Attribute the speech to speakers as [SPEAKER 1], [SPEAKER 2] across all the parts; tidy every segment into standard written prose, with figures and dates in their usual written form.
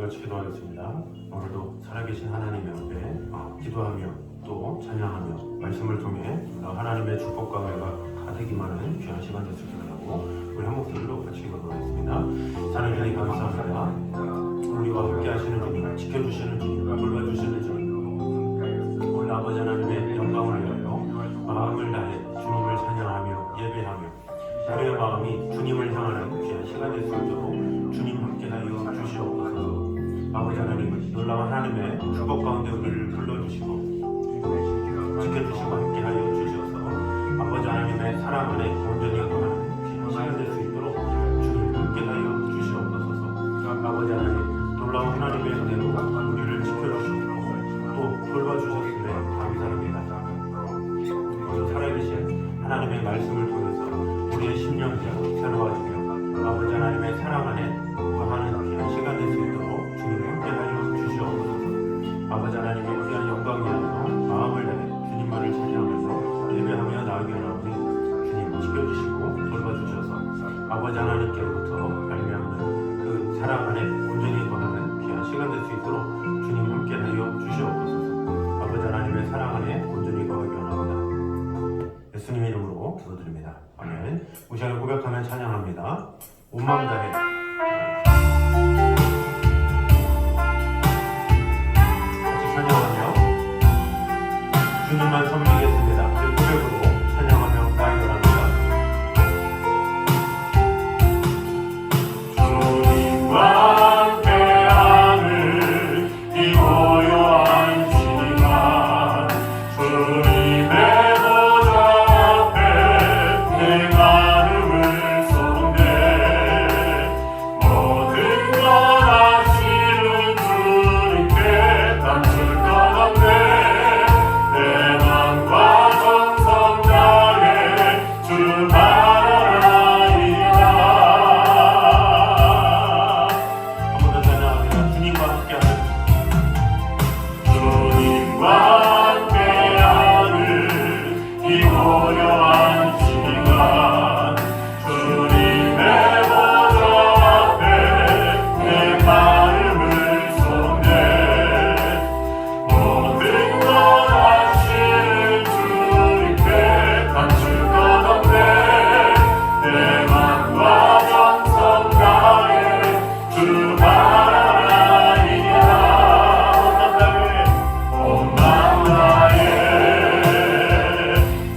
[SPEAKER 1] 같이 기도하겠습니다. 오늘도 살아계신 하나님의 앞에 기도하며 또 찬양하며 말씀을 통해 하나님의 축복과 은혜가 가득 임하는 귀한 시간 됐을 거라고 우리 한 목소리로 같이 기도하겠습니다. 하나님 주님 감사합니다. 우리와 함께 하시는 주님, 지켜주시는 주님, 돌봐주시는 주님, 오늘 아버지 하나님의 영광을 위하여 마음을 다해 주님을 찬양하며 예배하며 우리의 마음이 주님을 향하는 귀한 시간 될수 있도록 주님 함께하여 주시옵소서. 아버지 하나님, 놀라운 하나님의 축복 가운데 우리를 불러주시고 지켜주시고 함께하여 주셔서 아버지 하나님의 사랑 안에 온전히 거하는 귀한 시간 될 수 있도록 주님 함께하여 주시옵소서. 아버지 하나님, 놀라운 하나님의 은혜로 우리를 지켜주시고 또 돌봐주셨음에 감사합니다. 오늘 살아계신 하나님의 말씀을 통해서 우리의 심령이 새로워지며 아버지 하나님의 사랑 안에 거하는 귀한 시간 될 수 있도록 주님 함께하여 주시옵소서. 아버지 하나님의 귀한 영광이라서 마음을 다해 주님만을 찬양하면서 예배하며 나아가게 하오니 주님 지켜주시고 돌봐주셔서 아버지 하나님께로부터 발명하는 그 사랑 안에 온전히 거하는 귀한 시간 될 수 있도록 주님 함께하여 주시옵소서. 아버지 하나님의 사랑 안에 온전히 거하게 원합니다. 예수님의 이름으로 기도드립니다. 아멘. 우리 시간에 고백하면 찬양합니다. 온 마음 다해 같이 찬양하며 주님만 섬기겠습니다. 그 고백으로 찬양하며 나아가랍니다.
[SPEAKER 2] 주님과 함께하는 이 고요한 시간, 주님의 보좌 앞에 내 마음을 쏟네. 모든 것 아시는 주님께 감출 것 없네. 내 맘과 정성 다해 주 바라리라.
[SPEAKER 1] 한 번 더 찬양합니다. 주님과 함께하는
[SPEAKER 2] 주님과 함께하는 이 고요한 시간, 주님의 보좌 앞에 내 마음을 쏟네. 모든 것 아시는 주님께 감출 것 없네. 내 맘과 정성 다해 주 바라리라. 온 맘 다해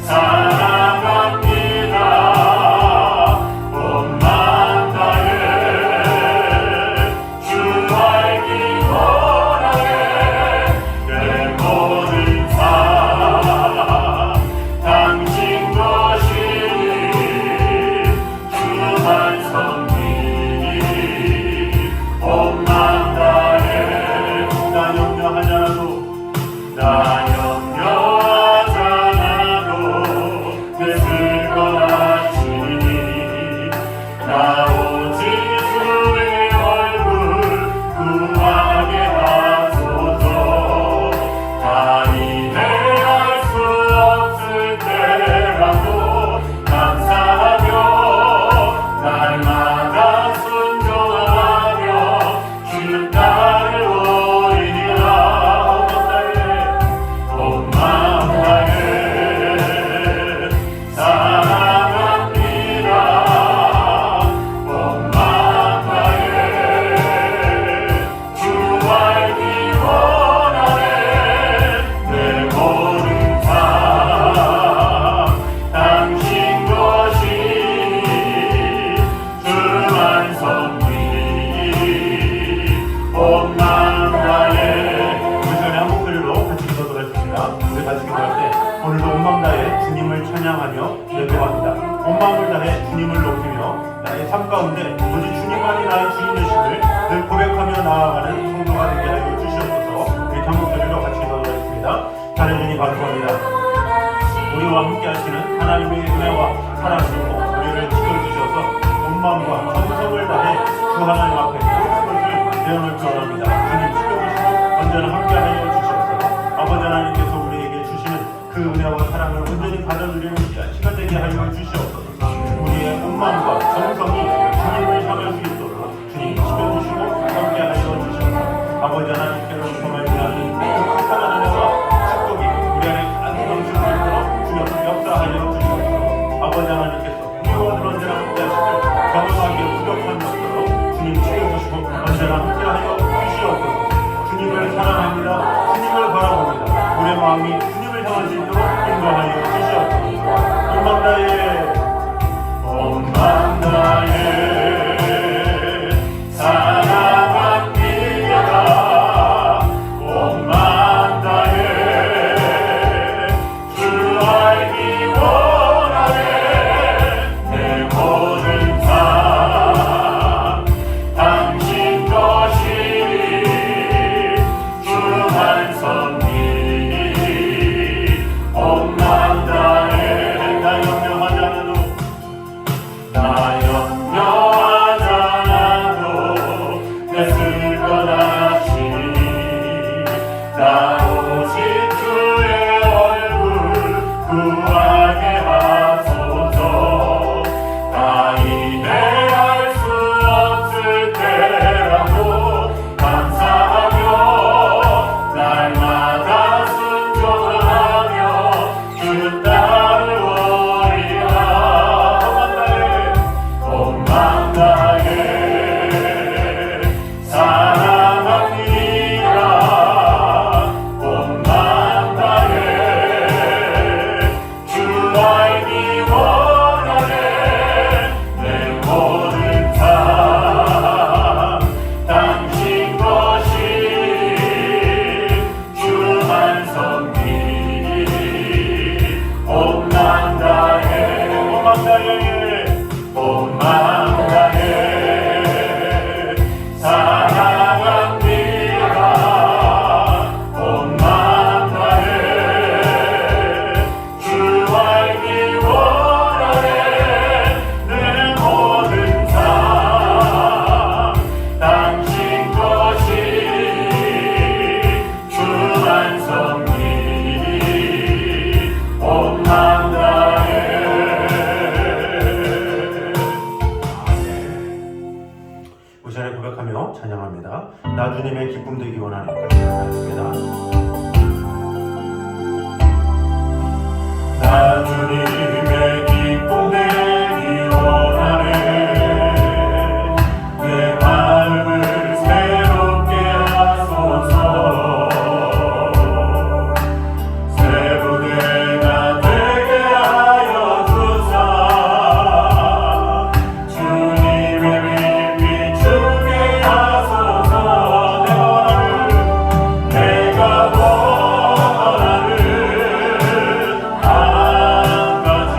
[SPEAKER 2] 사랑합니다. 온 맘 다해 주 알기 원하네. 내 모든 삶 당신 것이니 주만 섬기니 온 맘 다해.
[SPEAKER 1] 나 염려하지 않아도
[SPEAKER 2] 나 염려하지 않아도 됐을 것 아시니 나 오직 주의 얼굴 구하게 하소서. 다 이해할 수 없을 때라도 감사하며 날마다 순종하며 주 따르오리라. 온 마음 다해 사랑합니다. 온 마음 다해 주 알기 원하네. 내 모든 삶 당신 것이니 주만 섬기니 온 마음 다해.
[SPEAKER 1] 우리 시간에 한 목소리로 같이 기도하겠습니다. 우리 같이 기도할 때 오늘도 온 마음 다해 주님을 찬양하며 예배합니다. 온 마음을 다해 주님을 높이며 나의 삶 가운데 오직 주님만이 나의 주인 되심을 늘 고백하며 나아가는 성도가 되게 하여 주시옵소서. 우리 한 목소리로 같이 기도하겠습니다. 하나님이 감사합니다. 우리와 함께 하시는 하나님의 은혜와 사랑으로 우리를 지켜주셔서 온 마음과 정성을 다해 주 하나님 앞에 모든 것을 내어놓을 줄 원합니다. 주님 지켜주시고 언제나 함께하여 주시옵소서. 아버지 하나님께서 우리에게 주시는 그 은혜와 사랑을 온전히 받아 누리는 시간 되게 하여 주시옵소서. 우리의 온 마음과 정성이 주님을 향할 수 있도록 주님 지켜주시고 함께하여 주시옵소서. 언제나 함께하여 주시옵소서. 주님을 사랑합니다. 주님을 바라봅니다. 우리의 마음이 주님을 향할 수 있도록 인도하여 주시옵소서. 온 마음 다해 사랑합니다. 온 마음 다해 주 알기 원하네. 내 모든 삶 당신 것이니 주만 섬기니 온 마음 다해. 나 염려하지 않아도 내 쓸 것 아시니 나 오직 주의 얼굴 구하게 하소서. 다 이해할 수 없을 때라도 감사하며 날마다 순종하며 주 따르오리라. 온 마음 다해 사랑합니다. 온 마음 다해 주 알기 원하네. 내 모든 삶 당신 것이니 주만 섬기니 온 마음 다해. 온 마음 다해. 온 마음 다해 사랑합니다. 온 마음 다해 주 알기 원하네. 내 모든 삶 당신 것이니 주만 섬기니 온 마음 다해. 우리 자리에 고백하며 찬양합니다. 나 주님의 기쁨 되기 원하네. 찬양하겠습니다. 나 주님의 기쁨 되기 원하네. 내 마음을 새롭게 하소서. 새 부대가 되게 하여 주사. 주님의 빛 비추게 하소서. 내가 원하는 한 가지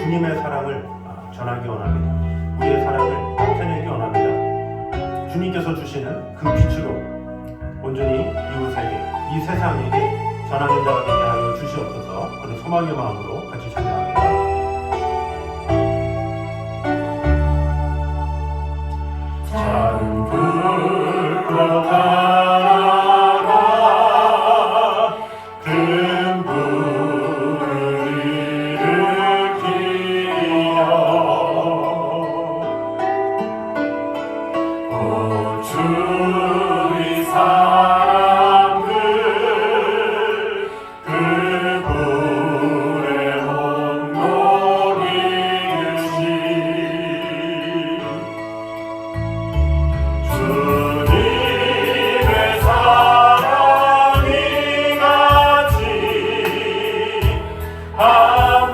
[SPEAKER 1] 주님의 사랑을 전하기 원합니다. 우리의 사랑을 나타내기 원합니다. 주님께서 주시는 그 빛으로 온전히 이웃에게, 이 세상에게 전하는 자가 되게 하여 주시옵소서. 그런 소망의 마음으로 같이 찬양합니다.
[SPEAKER 2] 작은 불꽃 하나가 큰 불을 일으키며 주의 사람들 그 불에 온놓이듯이 주님의 사랑이 같이 한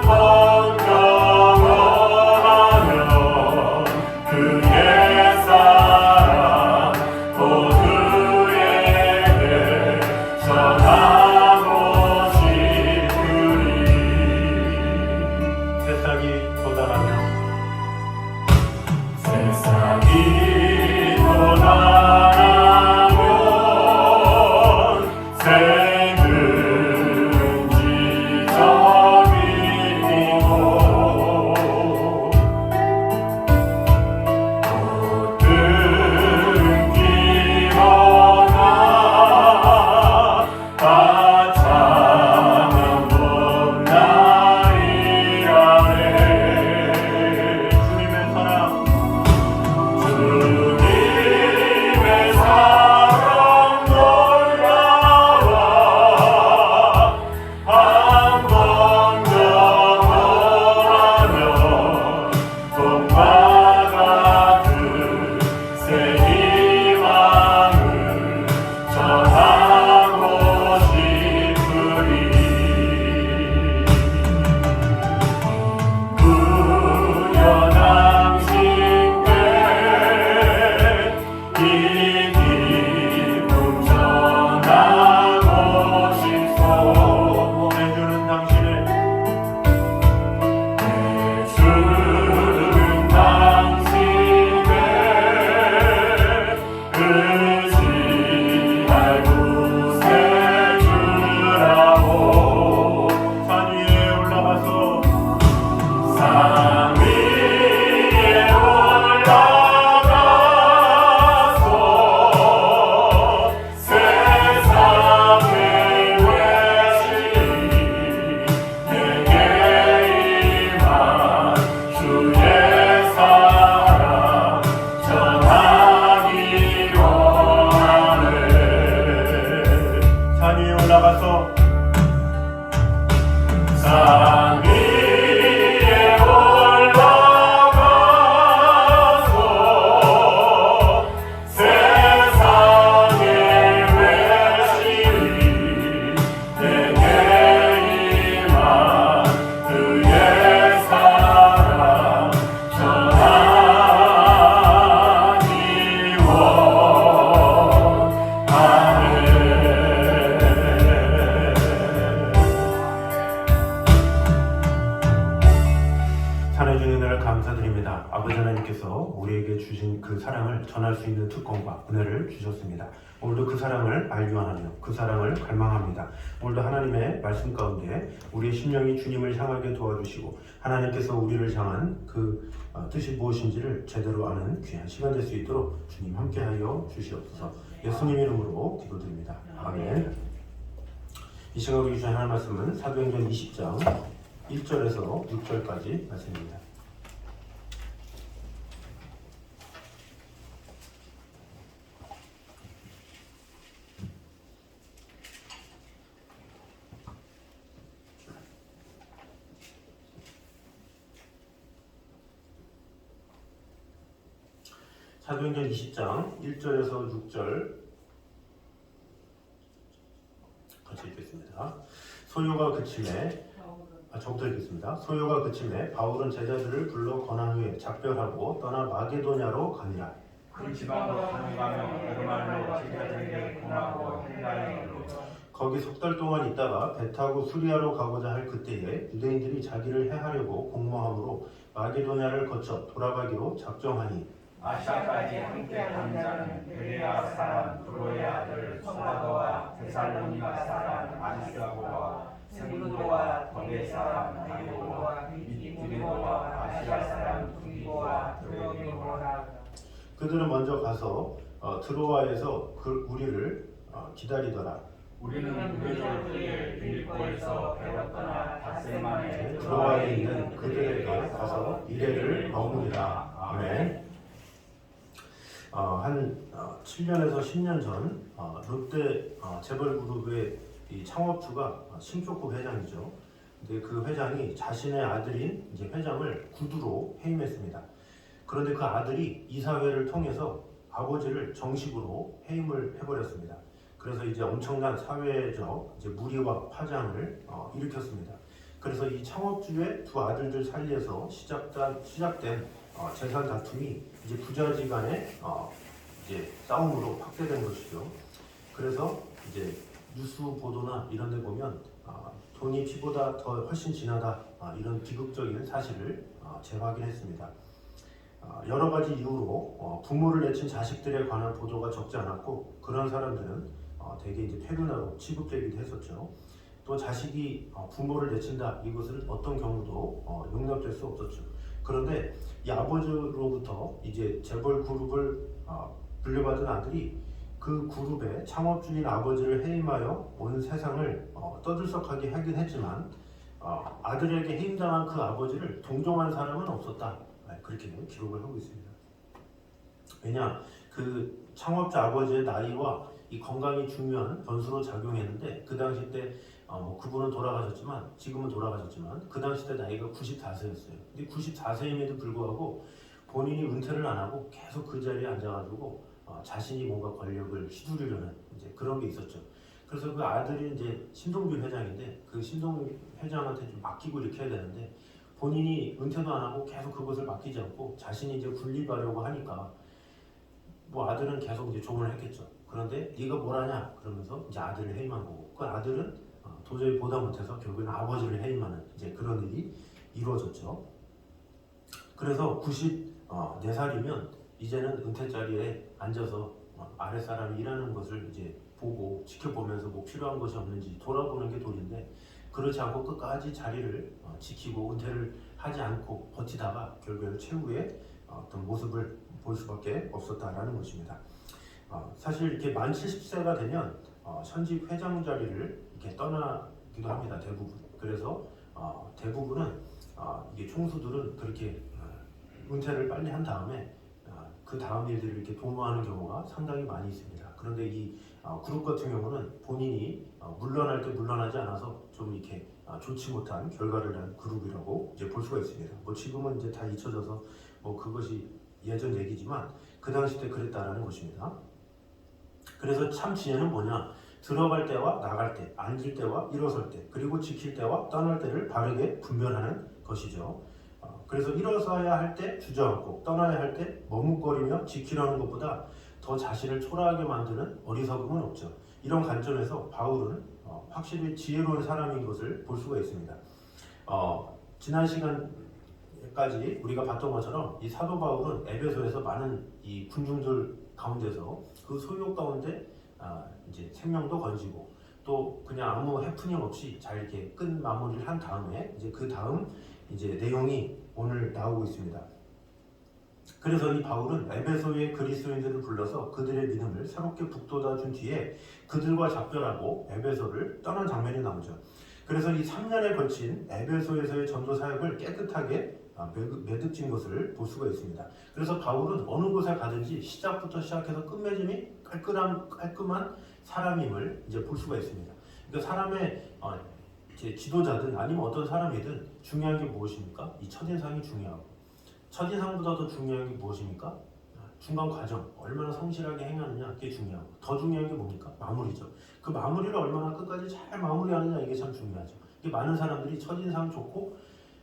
[SPEAKER 2] 번 경험하면 그의 사랑 모두에게 전하고 싶으리.
[SPEAKER 1] 세상이 도달하며
[SPEAKER 2] 세상이 도달하면 새는 지점이고 꽃들은 피어나 화창한 봄날이라네.
[SPEAKER 1] 주님의 사랑,
[SPEAKER 2] 주님의 사랑 놀라워 한 번 경험하면 봄과 같은 새 희망을 전하고 싶으리. 부여낭신대 이 기쁨 전하고 싶소.
[SPEAKER 1] 내주는 당신을
[SPEAKER 2] 내주는 당신의 의지할 곳에 주라고.
[SPEAKER 1] 산 위에 올라가서
[SPEAKER 2] 산 위에 올라가서 세상의 외식이 내게 임한 주의 사랑 전하기 원하네.
[SPEAKER 1] 산 위에 올라가서
[SPEAKER 2] 산 위에 올라가서 세상의 외식이 내게 임한 그의 사랑 전하기 원하네.
[SPEAKER 1] 전해주는 은혜를 감사드립니다. 아버지 하나님께서 우리에게 주신 그 사랑을 전할 수 있는 특권과 은혜를 주셨습니다. 오늘도 그 사랑을 발견하며 그 사랑을 갈망합니다. 오늘도 하나님의 말씀 가운데 우리의 심령이 주님을 향하게 도와주시고 하나님께서 우리를 향한 그 뜻이 무엇인지를 제대로 아는 귀한 시간 될 수 있도록 주님 함께하여 주시옵소서. 예수님 이름으로 기도드립니다. 아멘. 이 시간 우리 주신 하나님 말씀은 사도행전 20장 1절에서 6절까지 말씀입니다. 사도행전 20장 1절에서 6절 같이 읽겠습니다. 소요가 그침에 저부터 읽겠습니다. 소요가 그침에 바울은 제자들을 불러 권한 후에 작별하고 떠나 마게도냐로 가니라.
[SPEAKER 3] 그 지방으로 가는가며 오르말로 제자들에게 공하고 행하여
[SPEAKER 1] 거기 석 달 동안 있다가 배 타고 수리아로 가고자 할 그때에 유대인들이 자기를 해하려고 공모함으로 마게도냐를 거쳐 돌아가기로 작정하니
[SPEAKER 3] 아시아까지 함께 간 자는 베레아 사람 브로의 아들 소바도와 데살로니가 사람 안시아고와 세군도와 더베 사람 다이오와 미디도와 아시아 사람 두기고와 드로미고라.
[SPEAKER 1] 그들은 먼저 가서 드로아에서 우리를 기다리더라.
[SPEAKER 3] 우리는 우리를 빌립보에서 배웠거나 닷새 만에
[SPEAKER 1] 드로아에 있는 그들에게 가서 이래를 머무리라. 아멘. 한 7년에서 10년 전 롯데 재벌그룹의 이 창업주가 심초코 회장이죠. 근데 그 회장이 자신의 아들인 이제 회장을 구두로 해임했습니다. 그런데 그 아들이 이사회를 통해서 아버지를 정식으로 해임을 해버렸습니다. 그래서 이제 엄청난 사회적 이제 무리와 파장을 일으켰습니다. 그래서 이 창업주의 두 아들들 사이에서 시작된 재산 다툼이 이제 부자지간의 이제 싸움으로 확대된 것이죠. 그래서 이제 뉴스 보도나 이런 데 보면 돈이 피보다 더 훨씬 진하다 이런 비극적인 사실을 재확인했습니다. 여러 가지 이유로 부모를 내친 자식들에 관한 보도가 적지 않았고 그런 사람들은 대개 이제 폐륜아로 취급되기도 했었죠. 또 자식이 부모를 내친다 이것은 어떤 경우도 용납될 수 없었죠. 그런데 이 아버지로부터 이제 재벌 그룹을 물려받은 아들이 그 그룹의 창업주인 아버지를 해임하여 온 세상을 떠들썩하게 하긴 했지만 아들에게 해임당한 그 아버지를 동정한 사람은 없었다. 그렇게 기록을 하고 있습니다. 왜냐 그 창업자 아버지의 나이와 이 건강이 중요한 변수로 작용했는데 그 당시 때 그분은 돌아가셨지만 지금은 돌아가셨지만 그 당시 때 나이가 94세였어요. 근데 94세임에도 불구하고 본인이 은퇴를 안 하고 계속 그 자리에 앉아가지고 자신이 뭔가 권력을 휘두르려는 이제 그런 게 있었죠. 그래서 그 아들이 이제 신동규 회장인데 그 신동규 회장한테 좀 맡기고 이렇게 해야 되는데 본인이 은퇴도 안 하고 계속 그것을 맡기지 않고 자신이 이제 군림하려고 하니까 뭐 아들은 계속 이제 조언을 했겠죠. 그런데 네가 뭘 하냐 그러면서 이제 아들을 해임한 거고 그 아들은 도저히 보다 못해서 결국엔 아버지를 해임하는 이제 그런 일이 이루어졌죠. 그래서 94살이면 이제는 은퇴 자리에 앉아서 아랫사람이 일하는 것을 이제 보고 지켜보면서 뭐 필요한 것이 없는지 돌아보는 게 도리인데 그렇지 않고 끝까지 자리를 지키고 은퇴를 하지 않고 버티다가 결국에는 최후의 어떤 모습을 볼 수밖에 없었다라는 것입니다. 사실 이렇게 만 70세가 되면 현직 회장 자리를 이렇게 떠나기도 합니다. 대부분. 그래서 대부분은 이게 총수들은 그렇게 은퇴를 빨리 한 다음에 그 다음 일들을 이렇게 도모하는 경우가 상당히 많이 있습니다. 그런데 이 그룹 같은 경우는 본인이 물러날 때 물러나지 않아서 좀 이렇게 좋지 못한 결과를 낸 그룹이라고 이제 볼 수가 있습니다. 뭐 지금은 이제 다 잊혀져서 뭐 그것이 예전 얘기지만 그 당시 때 그랬다라는 것입니다. 그래서 참 지혜는 뭐냐? 들어갈 때와 나갈 때, 앉을 때와 일어설 때, 그리고 지킬 때와 떠날 때를 바르게 분별하는 것이죠. 그래서 일어서야 할 때 주저앉고 떠나야 할 때 머뭇거리며 지키려는 것보다 더 자신을 초라하게 만드는 어리석음은 없죠. 이런 관점에서 바울은 확실히 지혜로운 사람인 것을 볼 수가 있습니다. 지난 시간까지 우리가 봤던 것처럼 이 사도 바울은 에베소에서 많은 이 군중들 가운데서 그 소요 가운데 이제 생명도 건지고 또 그냥 아무 해프닝 없이 잘 이렇게 끝 마무리를 한 다음에 이제 그 다음 이제 내용이 오늘 나오고 있습니다. 그래서 이 바울은 에베소의 그리스도인들을 불러서 그들의 믿음을 새롭게 북돋아 준 뒤에 그들과 작별하고 에베소를 떠난 장면이 나오죠. 그래서 이 3년에 걸친 에베소에서의 전도 사역을 깨끗하게 매듭진 것을 볼 수가 있습니다. 그래서 바울은 어느 곳에 가든지 시작부터 시작해서 끝맺음이 깔끔한 사람임을 이제 볼 수가 있습니다. 그러니까 사람의 지도자든 아니면 어떤 사람이든 중요한 게 무엇입니까? 이 첫인상이 중요하고 첫인상보다 더 중요한 게 무엇입니까? 중간 과정, 얼마나 성실하게 행하느냐 그게 중요하고 더 중요한 게 뭡니까? 마무리죠. 그 마무리를 얼마나 끝까지 잘 마무리하느냐 이게 참 중요하죠. 이게 많은 사람들이 첫인상 좋고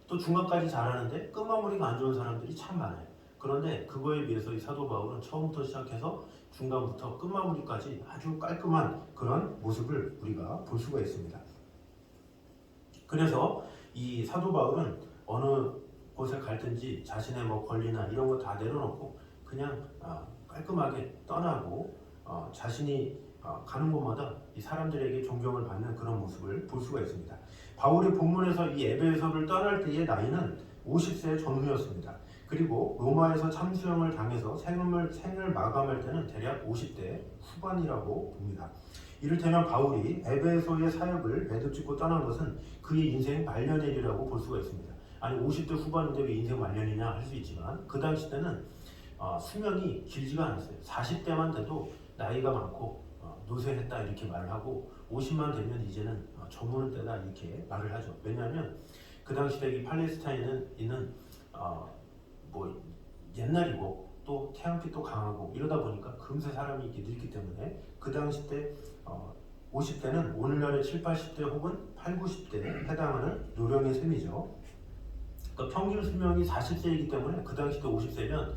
[SPEAKER 1] 또 중간까지 잘하는데 끝마무리가 안 좋은 사람들이 참 많아요. 그런데 그거에 비해서 이 사도 바울은 처음부터 시작해서 중간부터 끝마무리까지 아주 깔끔한 그런 모습을 우리가 볼 수가 있습니다. 그래서 이 사도 바울은 어느 곳에 갈든지 자신의 뭐 권리나 이런 거 다 내려놓고 그냥 깔끔하게 떠나고 자신이 가는 곳마다 이 사람들에게 존경을 받는 그런 모습을 볼 수가 있습니다. 바울이 본문에서 이 에베소를 떠날 때의 나이는 50세 전후였습니다. 그리고 로마에서 참수형을 당해서 생을 마감할 때는 대략 50대 후반이라고 봅니다. 이를테면 바울이 에베소의 사역을 매듭짓고 떠난 것은 그의 인생 말년의 일이라고 볼 수가 있습니다. 아니 50대 후반인데 왜 인생 말년이냐 할 수 있지만 그 당시 때는 수명이 길지가 않았어요. 40대만 돼도 나이가 많고 노쇠했다 이렇게 말을 하고 50만 되면 이제는 저무는 때다 이렇게 말을 하죠. 왜냐하면 그 당시 때 이 팔레스타인은 있는 뭐 옛날이고 또 태양빛도 강하고 이러다 보니까 금세 사람이 이렇게 늙기 때문에 그 당시 때 50대는 오늘날의 7, 80대 혹은 8, 90대에 해당하는 노령의 셈이죠. 그러니까 평균 수명이 40세이기 때문에 그 당시 때 50세면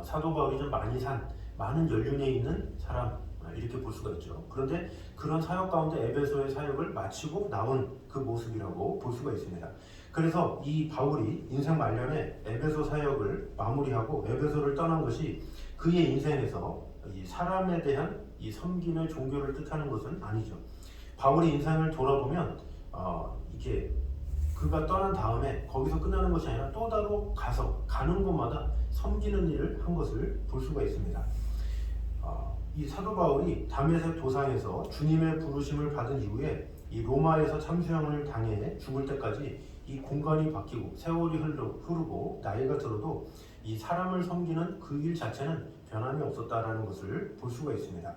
[SPEAKER 1] 사도 바울이 좀 많이 산 많은 연륜에 있는 사람 이렇게 볼 수가 있죠. 그런데 그런 사역 가운데 에베소의 사역을 마치고 나온 그 모습이라고 볼 수가 있습니다. 그래서 이 바울이 인생 말년에 에베소 사역을 마무리하고 에베소를 떠난 것이 그의 인생에서 이 사람에 대한 이 섬김의 종교를 뜻하는 것은 아니죠. 바울이 인생을 돌아보면 이게 그가 떠난 다음에 거기서 끝나는 것이 아니라 또 다로 가는 곳마다 섬기는 일을 한 것을 볼 수가 있습니다. 이 사도 바울이 다메섹 도상에서 주님의 부르심을 받은 이후에 이 로마에서 참수형을 당해 죽을 때까지 이 공간이 바뀌고 세월이 흐르고 나이가 들어도 이 사람을 섬기는 그 일 자체는 변함이 없었다라는 것을 볼 수가 있습니다.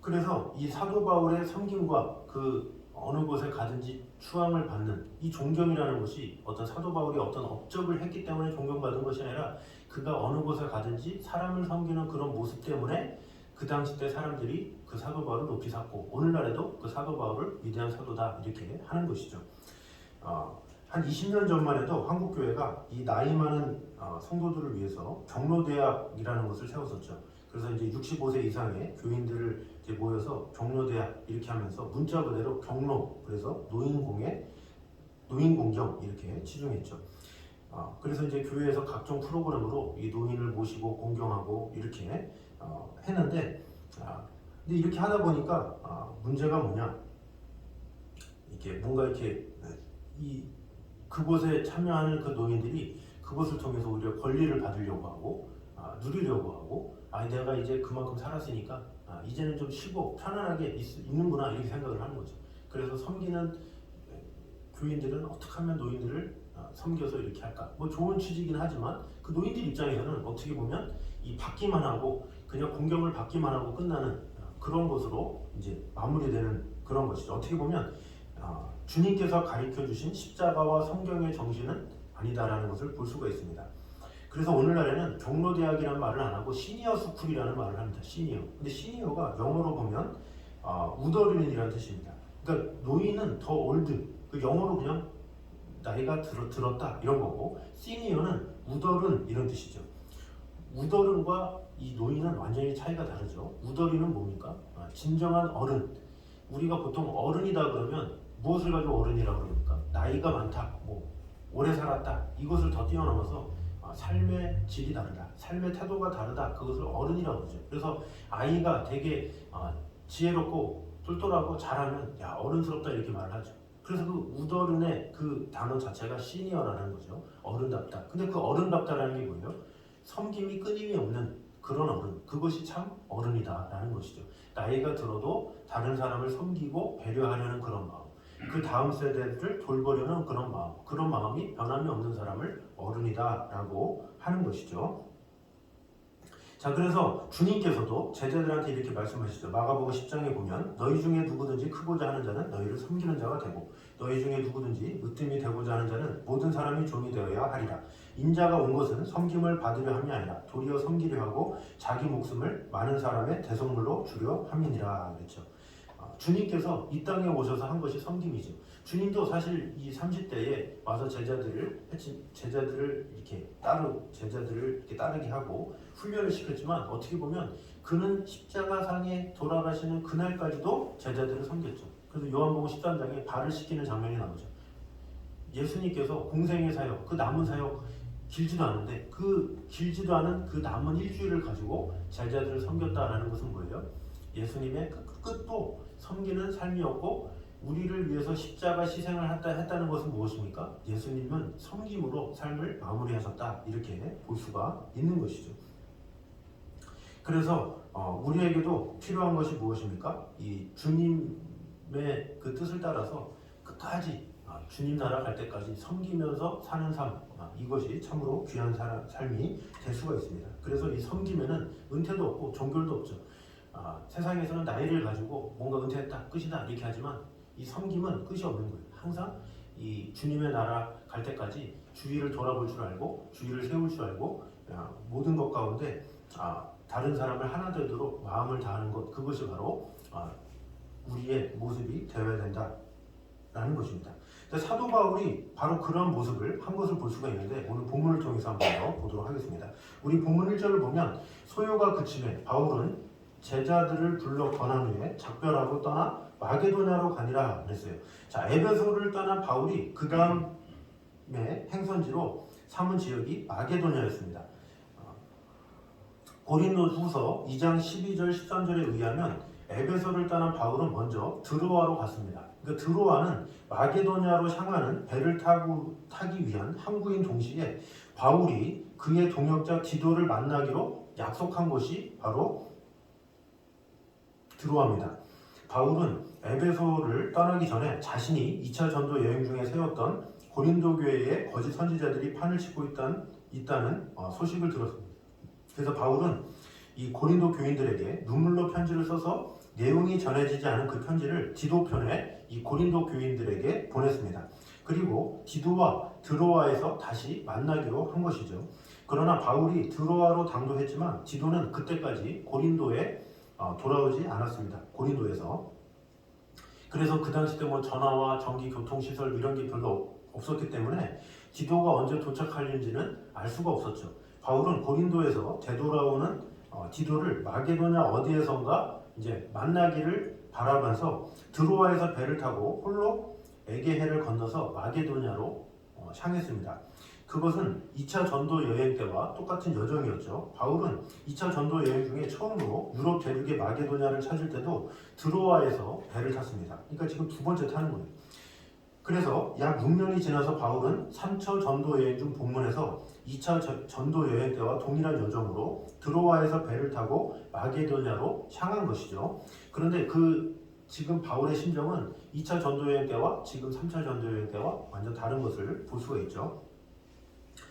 [SPEAKER 1] 그래서 이 사도 바울의 섬김과 그 어느 곳에 가든지 추앙을 받는 이 존경이라는 것이 어떤 사도 바울이 어떤 업적을 했기 때문에 존경받은 것이 아니라 그가 어느 곳에 가든지 사람을 섬기는 그런 모습 때문에 그 당시 때 사람들이 그 사도 바울을 높이 샀고 오늘날에도 그 사도 바울을 위대한 사도다 이렇게 하는 것이죠. 한 20년 전만 해도 한국교회가 이 나이 많은 성도들을 위해서 경로대학이라는 것을 세웠었죠. 그래서 이제 65세 이상의 교인들을 이제 모여서 경로대학 이렇게 하면서 문자 그대로 경로, 그래서 노인공경 이렇게 치중했죠. 그래서 이제 교회에서 각종 프로그램으로 이 노인을 모시고 공경하고 이렇게 했는데, 근데 이렇게 하다 보니까 문제가 뭐냐? 이게 뭔가 이렇게 그곳에 참여하는 그 노인들이 그것을 통해서 오히려 권리를 받으려고 하고 누리려고 하고 내가 이제 그만큼 살았으니까 이제는 좀 쉬고 편안하게 있는구나 이렇게 생각을 하는 거죠. 그래서 섬기는 교인들은 어떻게 하면 노인들을 섬겨서 이렇게 할까? 뭐 좋은 취지이긴 하지만 그 노인들 입장에서는 어떻게 보면 이 받기만 하고 그냥 공경을 받기만 하고 끝나는 그런 것으로 이제 마무리되는 그런 것이죠. 어떻게 보면 주님께서 가르쳐 주신 십자가와 성경의 정신은 아니다라는 것을 볼 수가 있습니다. 그래서 오늘날에는 경로대학이라는 말을 안 하고 시니어 스쿨이라는 말을 합니다. 시니어. 근데 시니어가 영어로 보면 우더린이라는 뜻입니다. 그러니까 노인은 더 올드. 그 영어로 그냥 나이가 들었다 이런 거고, 시니어는 우더른 이런 뜻이죠. 우더른과 이 노인은 완전히 차이가 다르죠. 우더린은 뭡니까? 진정한 어른. 우리가 보통 어른이다 그러면 무엇을 가지고 어른이라고 그럽니까? 나이가 많다, 뭐 오래 살았다, 이것을 더 뛰어넘어서 삶의 질이 다르다, 삶의 태도가 다르다, 그것을 어른이라고 그러죠. 그래서 아이가 되게 지혜롭고 똘똘하고 잘하면 야 어른스럽다 이렇게 말을 하죠. 그래서 그 우더른의 그 단어 자체가 시니어라는 거죠. 어른답다. 근데 그 어른답다라는 게 뭐예요? 섬김이 끊임이 없는 그런 어른, 그것이 참 어른이다라는 것이죠. 나이가 들어도 다른 사람을 섬기고 배려하려는 그런 마음, 그 다음 세대를 돌보려는 그런 마음, 그런 마음이 변함이 없는 사람을 어른이다라고 하는 것이죠. 자, 그래서 주님께서도 제자들한테 이렇게 말씀하시죠. 마가복음 10장에 보면 너희 중에 누구든지 크고자 하는 자는 너희를 섬기는 자가 되고 너희 중에 누구든지 으뜸이 되고자 하는 자는 모든 사람이 종이 되어야 하리라. 인자가 온 것은 섬김을 받으려 함이 아니라 도리어 섬기려 하고 자기 목숨을 많은 사람의 대속물로 주려 함이니라 그랬죠. 주님께서 이 땅에 오셔서 한 것이 섬김이죠. 주님도 사실 이 30대에 와서 제자들을 이렇게 따르게 하고 훈련을 시켰지만 어떻게 보면 그는 십자가상에 돌아가시는 그날까지도 제자들을 섬겼죠. 그래서 요한복음 13장에 발을 씻기는 장면이 나오죠. 예수님께서 공생의 사역, 그 남은 사역 길지도 않은데 그 길지도 않은 그 남은 일주일을 가지고 제자들을 섬겼다라는 것은 뭐예요? 예수님의 끝도 섬기는 삶이었고 우리를 위해서 십자가 희생을 했다는 것은 무엇입니까? 예수님은 섬김으로 삶을 마무리하셨다 이렇게 볼 수가 있는 것이죠. 그래서 우리에게도 필요한 것이 무엇입니까? 이 주님의 그 뜻을 따라서 끝까지 주님 나라 갈 때까지 섬기면서 사는 삶, 이것이 참으로 귀한 삶이 될 수가 있습니다. 그래서 이 섬김에는 은퇴도 없고 종결도 없죠. 세상에서는 나이를 가지고 뭔가 은퇴했다, 끝이다 이렇게 하지만 이 섬김은 끝이 없는 거예요. 항상 이 주님의 나라 갈 때까지 주위를 돌아볼 줄 알고 주위를 세울 줄 알고 모든 것 가운데 다른 사람을 하나 되도록 마음을 다하는 것, 그것이 바로 우리의 모습이 되어야 된다라는 것입니다. 사도 바울이 바로 그런 모습을 한 것을 볼 수가 있는데 오늘 본문을 통해서 한번 더 보도록 하겠습니다. 우리 본문 1절을 보면 소요가 그침에 바울은 제자들을 불러 권한 후에 작별하고 떠나 마게도냐로 가니라 그랬어요. 자, 에베소를 떠난 바울이 그 다음에 행선지로 삼은 지역이 마게도냐였습니다. 고린도후서 2장 12절 13절에 의하면 에베소를 떠난 바울은 먼저 드로아로 갔습니다. 그 드로아는 마게도냐로 향하는 배를 타기 위한 항구인 동시에 바울이 그의 동역자 디도를 만나기로 약속한 것이 바로 드로아입니다. 바울은 에베소를 떠나기 전에 자신이 2차 전도 여행 중에 세웠던 고린도 교회의 거짓 선지자들이 판을 치고 있다는 소식을 들었습니다. 그래서 바울은 이 고린도 교인들에게 눈물로 편지를 써서 내용이 전해지지 않은 그 편지를 디도편에 이 고린도 교인들에게 보냈습니다. 그리고 디도와 드로아에서 다시 만나기로 한 것이죠. 그러나 바울이 드로아로 당도했지만 디도는 그때까지 고린도에 돌아오지 않았습니다. 고린도에서. 그래서 그 당시 때 전화와 전기, 교통시설 이런 게 별로 없었기 때문에 디도가 언제 도착할는지는 알 수가 없었죠. 바울은 고린도에서 되돌아오는 디도를 마게도냐 어디에선가 이제 만나기를 바라면서 드로아에서 배를 타고 홀로 에게해를 건너서 마게도냐로 향했습니다. 그것은 2차 전도 여행 때와 똑같은 여정이었죠. 바울은 2차 전도 여행 중에 처음으로 유럽 대륙의 마게도냐를 찾을 때도 드로아에서 배를 탔습니다. 그러니까 지금 두 번째 타는 거예요. 그래서 약 6년이 지나서 바울은 3차 전도 여행 중 본문에서 2차 전도 여행 때와 동일한 여정으로 드로아에서 배를 타고 마게도냐로 향한 것이죠. 그런데 지금 바울의 심정은 2차 전도 여행 때와 지금 3차 전도 여행 때와 완전 다른 것을 볼 수가 있죠.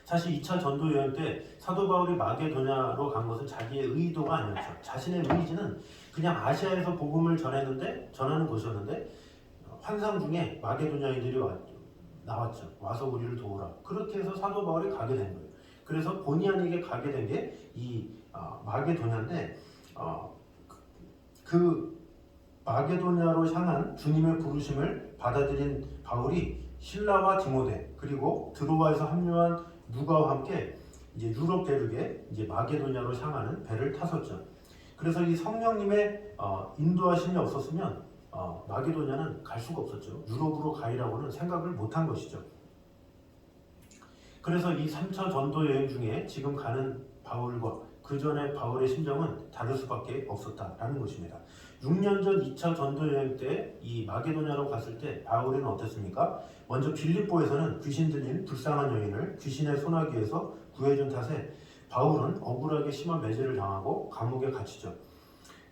[SPEAKER 1] 사실 2차 전도 여행 때 사도 바울이 마게도냐로 간 것은 자기의 의도가 아니었죠. 자신의 의지는 그냥 아시아에서 복음을 전하는 곳이었는데 환상 중에 마게도냐인들이 나왔죠. 와서 우리를 도우라. 그렇게 해서 사도 바울이 가게 된 거예요. 그래서 본의 아니게 가게 된 게 이 마게도냐인데 그 마게도냐로 향한 주님의 부르심을 받아들인 바울이 신라와 디모데 그리고 드로아에서 합류한 누가와 함께 이제 유럽 대륙에 이제 마게도냐로 향하는 배를 탔었죠. 그래서 이 성령님의 인도하심이 없었으면 마게도냐는 갈 수가 없었죠. 유럽으로 가리라고는 생각을 못한 것이죠. 그래서 이 3차 전도 여행 중에 지금 가는 바울과 그 전에 바울의 심정은 다를 수밖에 없었다라는 것입니다. 6년 전 2차 전도 여행 때 이 마게도냐로 갔을 때 바울은 어땠습니까? 먼저 빌립보에서는 귀신 들린 불쌍한 여인을 귀신의 소나기에서 구해준 탓에 바울은 억울하게 심한 매질을 당하고 감옥에 갇히죠.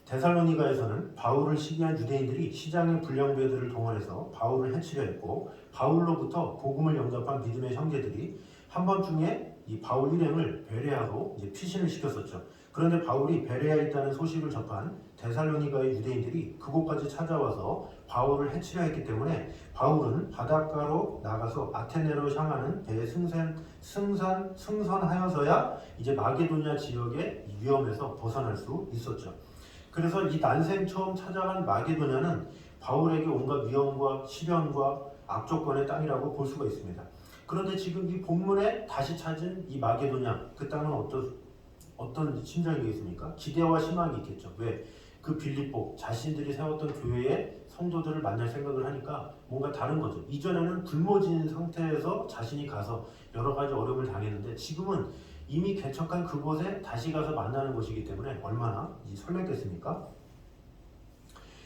[SPEAKER 1] 데살로니가에서는 바울을 시기한 유대인들이 시장의 불량배들을 동원해서 바울을 해치려 했고 바울로부터 복음을 영접한 믿음의 형제들이 한밤중에 이 바울 일행을 베레아로 이제 피신을 시켰었죠. 그런데 바울이 베레아에 있다는 소식을 접한 데살로니가의 유대인들이 그곳까지 찾아와서 바울을 해치려 했기 때문에 바울은 바닷가로 나가서 아테네로 향하는 배에 승선하여서야 이제 마게도냐 지역의 위험에서 벗어날 수 있었죠. 그래서 이 난생 처음 찾아간 마게도냐는 바울에게 온갖 위험과 시련과 악조건의 땅이라고 볼 수가 있습니다. 그런데 지금 이 본문에 다시 찾은 이 마게도냐, 그 땅은 어떤 심정이겠습니까? 기대와 희망이 있겠죠. 왜? 그 빌립보 자신들이 세웠던 교회의 성도들을 만날 생각을 하니까 뭔가 다른 거죠. 이전에는 굶어진 상태에서 자신이 가서 여러 가지 어려움을 당했는데 지금은 이미 개척한 그곳에 다시 가서 만나는 것이기 때문에 얼마나 설레겠습니까?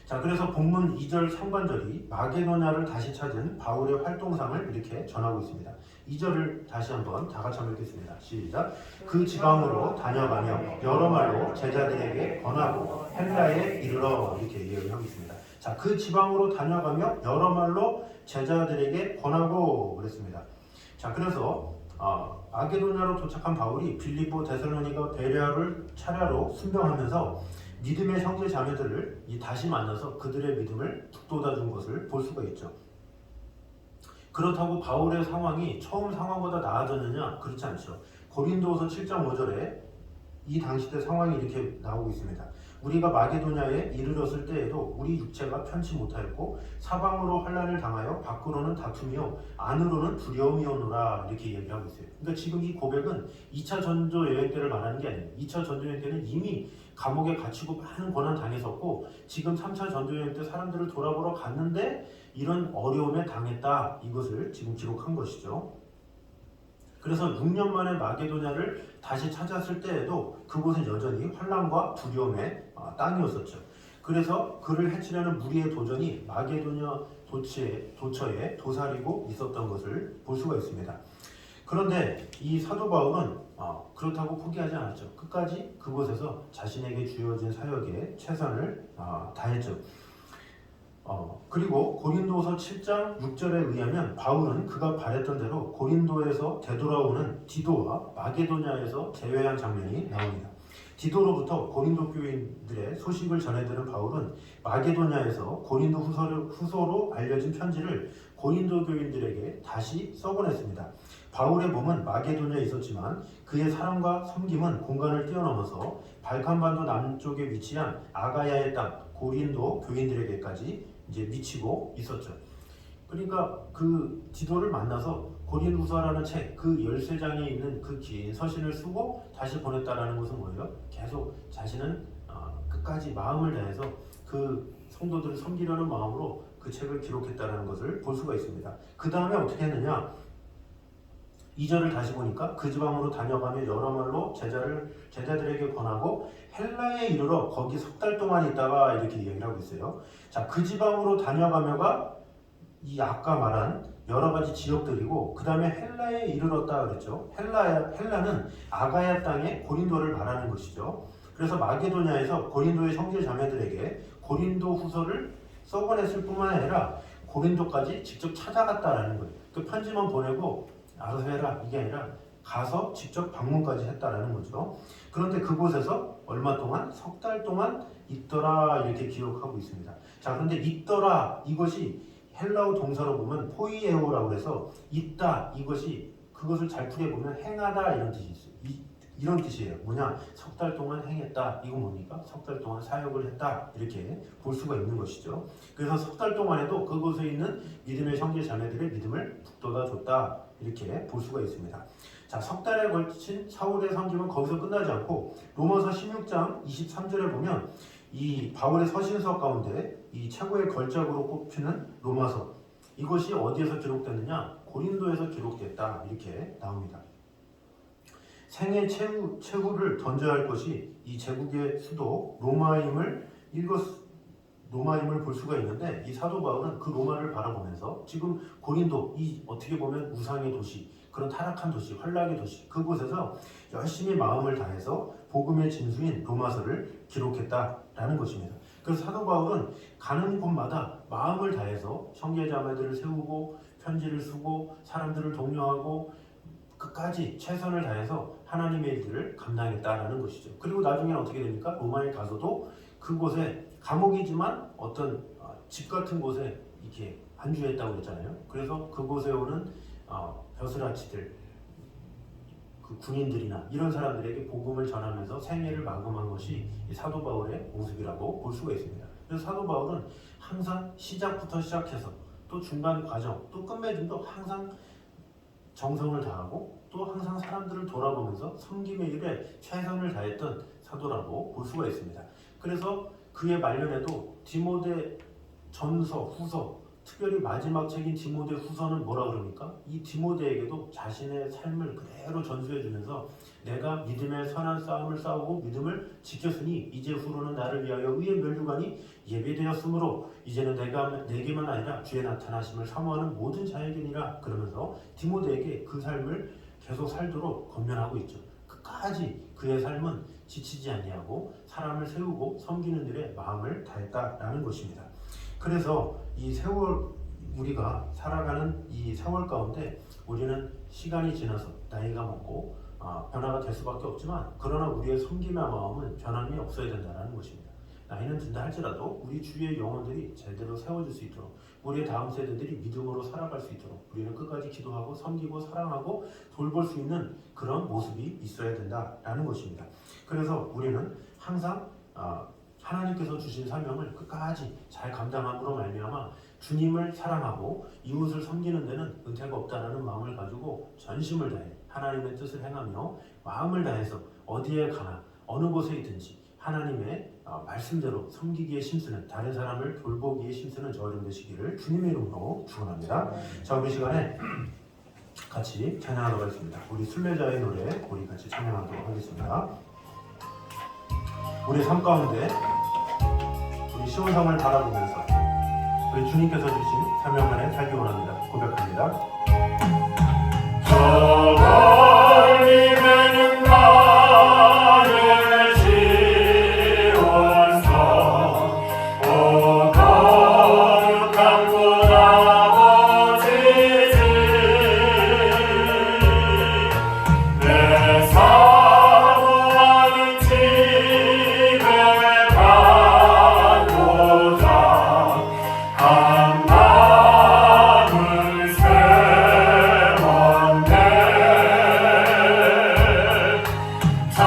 [SPEAKER 1] 자, 그래서 본문 2절 상반절이 마게도냐를 다시 찾은 바울의 활동상을 이렇게 전하고 있습니다. 2절을 다시 한번 다 같이 한번 읽겠습니다. 시작. 그 지방으로 다녀가며 여러 말로 제자들에게 권하고 헬라에 이르러 이렇게 이야기를 하고 있습니다. 자, 그 지방으로 다녀가며 여러 말로 제자들에게 권하고 그랬습니다. 자, 그래서 마게도냐로 도착한 바울이 빌립보, 데살로니가, 베레아를 차례로 순병하면서 믿음의 형제 자매들을 다시 만나서 그들의 믿음을 북돋아준 것을 볼 수가 있죠. 그렇다고 바울의 상황이 처음 상황보다 나아졌느냐? 그렇지 않죠. 고린도후서 7장 5절에 이 당시 때 상황이 이렇게 나오고 있습니다. 우리가 마게도냐에 이르렀을 때에도 우리 육체가 편치 못하였고 사방으로 환난을 당하여 밖으로는 다툼이요 안으로는 두려움이오노라 이렇게 얘기를 하고 있어요. 그러니까 지금 이 고백은 2차 전도 여행 때를 말하는 게 아니에요. 2차 전도 여행 때는 이미 감옥에 갇히고 많은 고난 당했었고 지금 3차 전도 여행 때 사람들을 돌아보러 갔는데 이런 어려움에 당했다. 이것을 지금 기록한 것이죠. 그래서 6년 만에 마게도냐를 다시 찾았을 때에도 그곳은 여전히 환난과 두려움의 땅이었었죠. 그래서 그를 해치려는 무리의 도전이 마게도냐 도처에 도사리고 있었던 것을 볼 수가 있습니다. 그런데 이 사도 바울은 그렇다고 포기하지 않았죠. 끝까지 그곳에서 자신에게 주어진 사역에 최선을 다했죠. 그리고 고린도서 7장 6절에 의하면 바울은 그가 바랬던 대로 고린도에서 되돌아오는 디도와 마게도냐에서 재회한 장면이 나옵니다. 디도로부터 고린도 교인들의 소식을 전해들은 바울은 마게도냐에서 고린도 후서로 알려진 편지를 고린도 교인들에게 다시 써보냈습니다. 바울의 몸은 마게도냐에 있었지만 그의 사랑과 섬김은 공간을 뛰어넘어서 발칸반도 남쪽에 위치한 아가야의 땅 고린도 교인들에게까지 미치고 있었죠. 그러니까 그 디도를 만나서 고린도후서라는 책 그 13장에 있는 그 긴 서신을 쓰고 다시 보냈다라는 것은 뭐예요? 계속 자신은 끝까지 마음을 다해서 그 성도들을 섬기려는 마음으로 그 책을 기록했다는 것을 볼 수가 있습니다. 그 다음에 어떻게 했느냐? 2절을 다시 보니까 그 지방으로 다녀가며 여러 말로 제자들에게 권하고 헬라에 이르러 거기 석 달 동안 있다가 이렇게 이야기를 하고 있어요. 자, 그 지방으로 다녀가며가 이 아까 말한 여러 가지 지역들이고 그 다음에 헬라에 이르렀다 그랬죠. 헬라는 아가야 땅의 고린도를 말하는 것이죠. 그래서 마게도냐에서 고린도의 형제 자매들에게 고린도 후서를 써보냈을 뿐만 아니라 고린도까지 직접 찾아갔다라는 거예요. 그 편지만 보내고 알아서 해라 이게 아니라 가서 직접 방문까지 했다라는 거죠. 그런데 그곳에서 얼마 동안? 석 달 동안 있더라 이렇게 기록하고 있습니다. 자, 그런데 있더라 이것이 헬라어 동사로 보면 포이에오라고 해서 있다 이것이 그것을 잘 풀이해보면 행하다 이런 뜻이 있어요. 이런 뜻이에요. 뭐냐? 석 달 동안 행했다. 이거 뭡니까? 석 달 동안 사역을 했다. 이렇게 볼 수가 있는 것이죠. 그래서 석 달 동안에도 그곳에 있는 믿음의 형제 자매들의 믿음을 북돋아줬다. 이렇게 볼 수가 있습니다. 자, 석 달에 걸친 사울의 섬김은 거기서 끝나지 않고 로마서 16장 23절에 보면 이 바울의 서신서 가운데 이 최고의 걸작으로 꼽히는 로마서 이것이 어디에서 기록됐느냐? 고린도에서 기록됐다. 이렇게 나옵니다. 생애 최후를 던져야 할 것이 이 제국의 수도 로마임을 볼 수가 있는데 이 사도 바울은 그 로마를 바라보면서 지금 고린도 이 어떻게 보면 우상의 도시 그런 타락한 도시 환락의 도시 그곳에서 열심히 마음을 다해서 복음의 진수인 로마서를 기록했다라는 것입니다. 그래서 사도 바울은 가는 곳마다 마음을 다해서 형제자매들을 세우고 편지를 쓰고 사람들을 독려하고 끝까지 최선을 다해서 하나님의 일들을 감당했다라는 것이죠. 그리고 나중에는 어떻게 됩니까? 로마에 가서도 그곳에 감옥이지만 어떤 집 같은 곳에 이렇게 안주했다고 했잖아요. 그래서 그곳에 오는 벼슬아치들, 그 군인들이나 이런 사람들에게 복음을 전하면서 생애를 마감한 것이 이 사도 바울의 모습이라고 볼 수가 있습니다. 그래서 사도 바울은 항상 시작부터 시작해서 또 중간 과정, 또 끝맺음도 항상 정성을 다하고 또 항상 사람들을 돌아보면서 섬김의 일에 최선을 다했던 사도라고 볼 수가 있습니다. 그래서 그의 말년에도 디모데 전서, 후서, 특별히 마지막 책인 디모데 후서는 뭐라 그럽니까? 이 디모데에게도 자신의 삶을 그대로 전수해 주면서 내가 믿음의 선한 싸움을 싸우고 믿음을 지켰으니 이제 후로는 나를 위하여 의의 면류관이 예비되었으므로 이제는 내게만 아니라 주의 나타나심을 사모하는 모든 자에게니라. 그러면서 디모데에게 그 삶을 계속 살도록 권면하고 있죠. 끝까지 그의 삶은 지치지 아니하고 사람을 세우고 섬기는 일에 마음을 다했다라는 것입니다. 그래서 이 세월, 우리가 살아가는 이 세월 가운데 우리는 시간이 지나서 나이가 먹고 변화가 될 수밖에 없지만, 그러나 우리의 섬김의 마음은 변함이 없어야 된다는 것입니다. 나이는 든다 할지라도 우리 주위의 영혼들이 제대로 세워질 수 있도록, 우리의 다음 세대들이 믿음으로 살아갈 수 있도록 우리는 끝까지 기도하고 섬기고 사랑하고 돌볼 수 있는 그런 모습이 있어야 된다라는 것입니다. 그래서 우리는 항상 하나님께서 주신 사명을 끝까지 잘 감당함으로 말미암아 주님을 사랑하고 이웃을 섬기는 데는 은퇴가 없다라는 마음을 가지고 전심을 다해 하나님의 뜻을 행하며 마음을 다해서 어디에 가나 어느 곳에 있든지 하나님의 말씀대로 섬기기에 힘쓰는, 다른 사람을 돌보기에 힘쓰는 저 여러분 되시기를 주님의 이름으로 축원합니다. 자, 우리 시간에 같이 찬양하도록 하겠습니다. 우리 순례자의 노래 우리 같이 찬양하도록 하겠습니다. 우리 삶 가운데 우리 시온성을 바라보면서 우리 주님께서 주신 사명 안에 살기 원합니다. 고백합니다.
[SPEAKER 2] 저 멀리에는 나를 지원서 오 거룩한 곳 아버지지 내 사모하는 집에 가고자 한마음을 세웠네. 저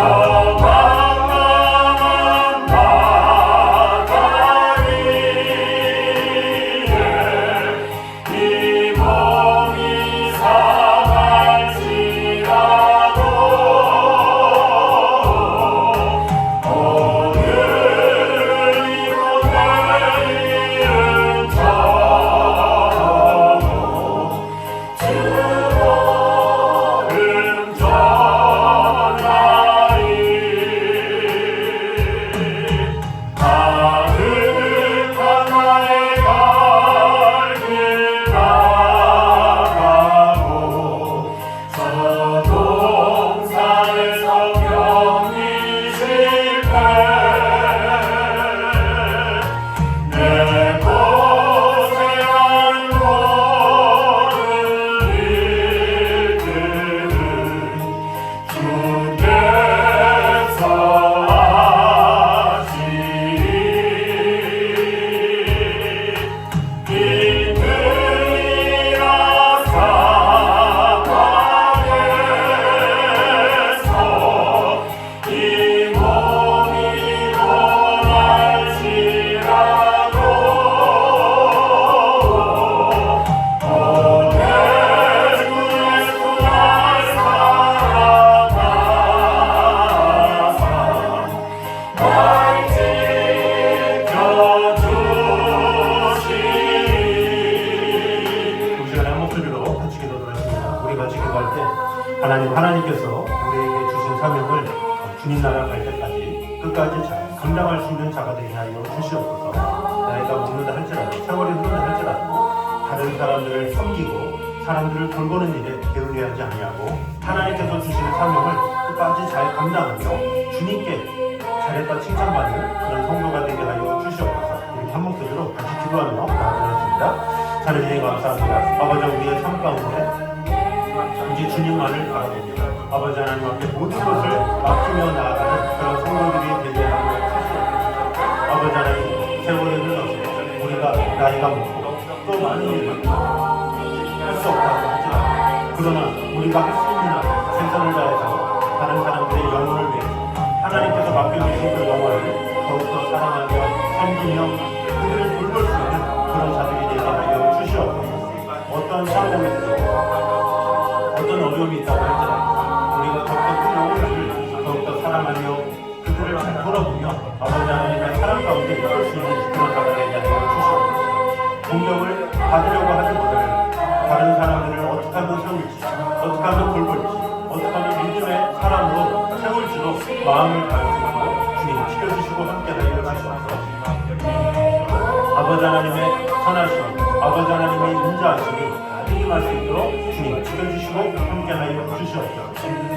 [SPEAKER 2] 광활한 바다 위에 이 몸이 상할지라도 오늘을 이고 내일은 저고 주보름 전하리. 가득한 나의 갈길 나가고 서동산에서 병이 실패 내 고생한 모든 일들은 주께서 하시리. 빈들이라 사방에서 이 몸이 고날지라도 오늘 주에서 날 사랑하사 날 지켜주시리.
[SPEAKER 1] 우리 시간에 한 목소리로 같이 기도하겠습니다. 우리 같이 기도할 때 하나님께서 우리에게 주신 사명을 주님 나라 갈 때까지 끝까지 잘 감당할 수 있는 자가 되게 하여 주시옵소서. 나이가 먹는다 할지라도, 세월이 흐른다 할지라도 다른 사람들을 섬기고 사람들을 돌보는 일에 게을리하지 아니하고 하나님께서 주시는 사명을 끝까지 잘 감당하며 주님께 잘했다 칭찬받는 그런 성도가 되게 하여 주시옵소서. 이렇게 한 목소리로 같이 기도하며 나아가겠습니다. 하나님 감사합니다. 아버지, 우리의 삶 가운데 이제 주님만을 바라봅니다. 아버지 하나님 앞에 모든 것을 맡기며 나아가는 그런 성도들이 되게 하여 주시옵소서. 아버지 하나님, 세월이 흘러서 우리가 나이가 먹고 또 많은 일을 할 수 없다고 하지만, 그러나 우리가 할 수 있는 한 최선을 다해서 다른 사람들의 영혼을 위해서 하나님께서 맡겨주신 그 영혼을 더욱더 사랑하며 섬기며 그들을 돌볼 수 있는 그런 자들이 되게 하여 주시옵소서. 어떠한 상황이 있고 어떤 어려움이 있다고 할지라도 우리가 겪었던 영혼들을 더욱더 사랑하며 그들을 잘 돌아보며 아버지 하나님의 사랑 가운데 이끌 수 있는 그런 자가 되게 하여 주시옵소서. 공격을 받으려고 하기보다는 다른 사람들을 어떻게 하면 세울지, 어떻게 하면 돌볼지, 어떻게 하면 믿음의 사람으로 세울지로 마음을 다하시고 주님 지켜주시고 함께 하여 주시옵소서. 아버지 하나님의 선하심, 아버지 하나님의 인자하심이 임할 수 있도록 주님 지켜주시고 함께하여 주시옵소서.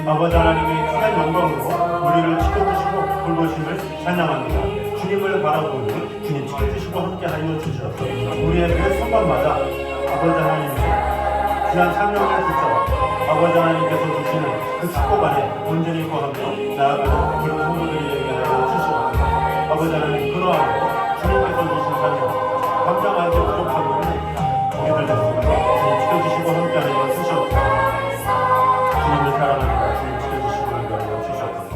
[SPEAKER 1] 아버지 하나님의 귀한 영광으로 우리를 지켜주시고 돌보심을 찬양합니다. 주님을 바라보니 주님 지켜주시고 함께하여 주시옵소서. 우리의 매 순간마다 아버지 하나님의 귀한 사명을 붙잡아 아버지 하나님께서 주시는 그 축복 안에 온전히 거하며 나아가는 그런 성도들이 되게 하여 주시옵소서. 아버지 하나님 그러하고 주님께서 주신 사명 감당하기 부족하고 우리들 됐습니다. 주님 지켜주시고 함께하여 주시옵소서. 주님을 사랑합니다. 주님 지켜주시고 함께하여 주시옵소서.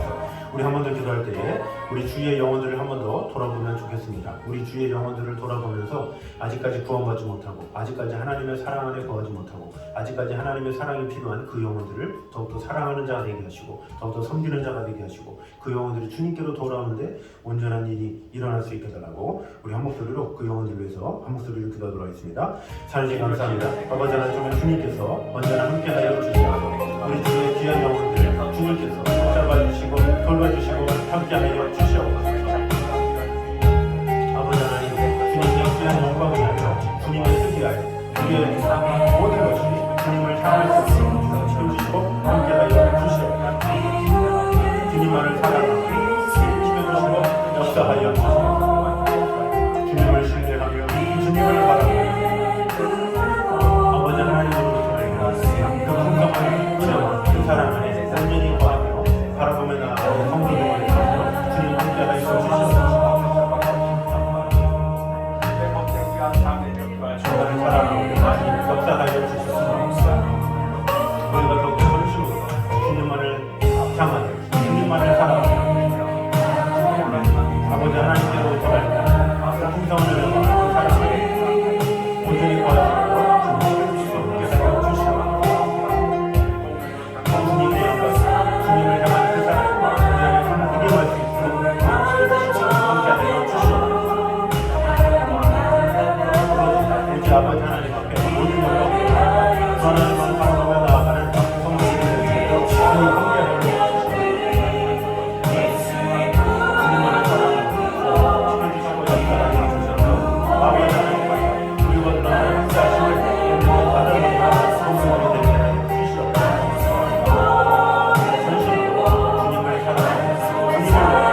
[SPEAKER 1] 우리 한 번 더 기도할 때에 우리 주위의 영혼들을 한 번 더 돌아보면 좋겠습니다. 우리 주위의 영혼들을 돌아보면서 아직까지 구원받지 못하고 아직까지 하나님의 사랑 안에 거하지 못하고 아직까지 하나님의 사랑이 필요한 그 영혼들을 더욱더 사랑하는 자가 되게 하시고 더욱더 섬기는 자가 되게 하시고 그 영혼들이 주님께로 돌아오는데 온전한 일이 일어날 수 있게 달라고 우리 한 목소리로 그 영혼들을 위해서 한 목소리로 기도하도록 하겠습니다. 하나님 감사합니다. 아버지 하나님 주님께서 언제나 함께하여 주시옵소서. 우리 주의 귀한 영혼들 주님께서 잡아주시고 돌봐주시고 함께하여 주시옵소서. 아버지 하나님 주님의 귀한 영광을 위하여 주님을 쓰기하여 우리의 모든 것이 주님을 사랑할 수 있도록 지켜주시고 함께하여 주시옵소서. 주님만을 사랑하고 지켜주시고 역사하여 주시옵소서. 주님을 신뢰하며 주님을 바라보며 아버지 하나님으로부터 말미암아 그 풍성한 은혜와 그 사랑 안에 온전히 거하며 바라보며 나아가는 성도들을 위하여 주님 함께하여 주시옵소서. 주님을 사랑하고 역사하여 주시옵소서. 우리가 더욱 전심으로 주님만을 향하여 주님만을 사랑하며 아버지 하나님께로부터 말미암아 풍성한 은혜와 그 사랑 안에 온전히 거하시고 주님을 함께하여 주시옵소서. 주님의 영광, 주님을 향한 그 사랑, 우리 안에 이루어갈 수 있도록 지켜주시고 함께하여 주시옵소서. 우리 아버지 하나님 앞에 모든 영광을 그 하나님만 바라보며 나아가는 성도들이 되시도록 주님 함께하여 주시옵소서. 주님만을 사랑하고 지켜주시고 역사하여 주셔서 아버지 하나님 그리고 나의 함께하심을 받아들이는 성도들이 되게 하여 주시옵소서. 전심으로 주님을 사랑하고 주님을